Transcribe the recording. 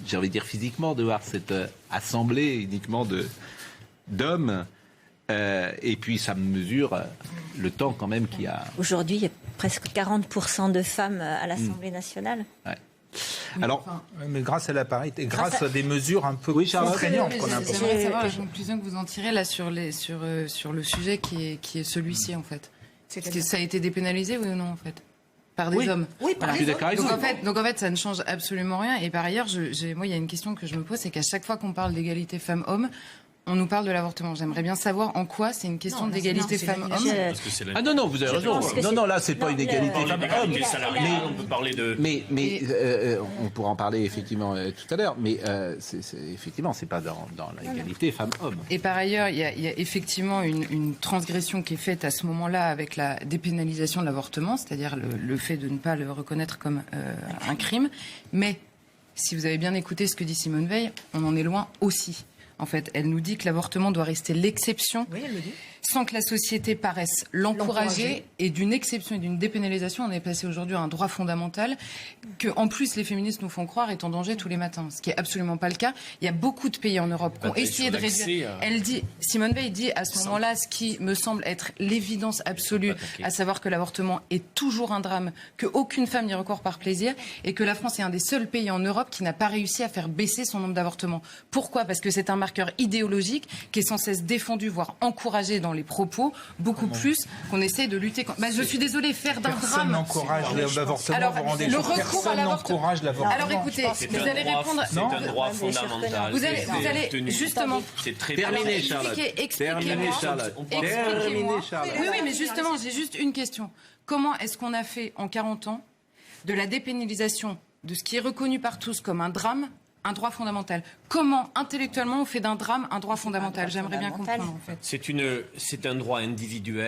j'ai envie de dire physiquement, de voir cette assemblée uniquement d'hommes. Et puis ça mesure le temps quand même qu'il y a. Aujourd'hui, il y a presque 40% de femmes à l'Assemblée nationale. Ouais. Alors, mais grâce à la parité, grâce à des mesures un peu contraignantes qu'on a. J'aimerais savoir la conclusion que vous en tirez là sur le sujet qui est celui-ci en fait. Est-ce que ça a été dépénalisé oui ou non en fait par des hommes? Oui, par je suis d'accord avec vous. Donc en fait, ça ne change absolument rien. Et par ailleurs, moi, il y a une question que je me pose, c'est qu'à chaque fois qu'on parle d'égalité femmes-hommes, on nous parle de l'avortement. J'aimerais bien savoir en quoi c'est une question d'égalité femmes-hommes. Ah non, vous avez raison. Non, là, c'est pas une égalité femmes-hommes. On peut parler de... Mais on pourra en parler effectivement tout à l'heure. Mais effectivement, c'est pas dans l'égalité femmes-hommes. Et par ailleurs, il y a effectivement une transgression qui est faite à ce moment-là avec la dépénalisation de l'avortement, c'est-à-dire le fait de ne pas le reconnaître comme un crime. Mais si vous avez bien écouté ce que dit Simone Veil, on en est loin aussi. En fait, elle nous dit que l'avortement doit rester l'exception, sans que la société paraisse l'encourager. Et d'une exception et d'une dépénalisation, on est passé aujourd'hui à un droit fondamental que, en plus, les féministes nous font croire est en danger tous les matins, ce qui est absolument pas le cas. Il y a beaucoup de pays en Europe qui ont essayé de réduire. Simone Veil dit à ce moment-là ce qui me semble être l'évidence absolue, à savoir que l'avortement est toujours un drame, qu'aucune femme n'y recourt par plaisir, et que la France est un des seuls pays en Europe qui n'a pas réussi à faire baisser son nombre d'avortements. Pourquoi ? Parce que c'est un marqueur idéologique qui est sans cesse défendu, voire encouragé dans les propos, beaucoup plus qu'on essaie de lutter contre. Je suis désolée, faire d'un drame... Personne n'encourage l'avortement. Alors, le recours à l'avortement... Alors écoutez, vous allez répondre... C'est un droit fondamental. Vous allez justement... C'est très Terminé, Charlotte. Expliquez-moi. Oui, mais justement, j'ai juste une question. Comment est-ce qu'on a fait en 40 ans de la dépénalisation de ce qui est reconnu par tous comme un drame, un droit fondamental? Comment, intellectuellement, on fait d'un drame un droit fondamental? J'aimerais bien comprendre, en fait. C'est un droit individuel.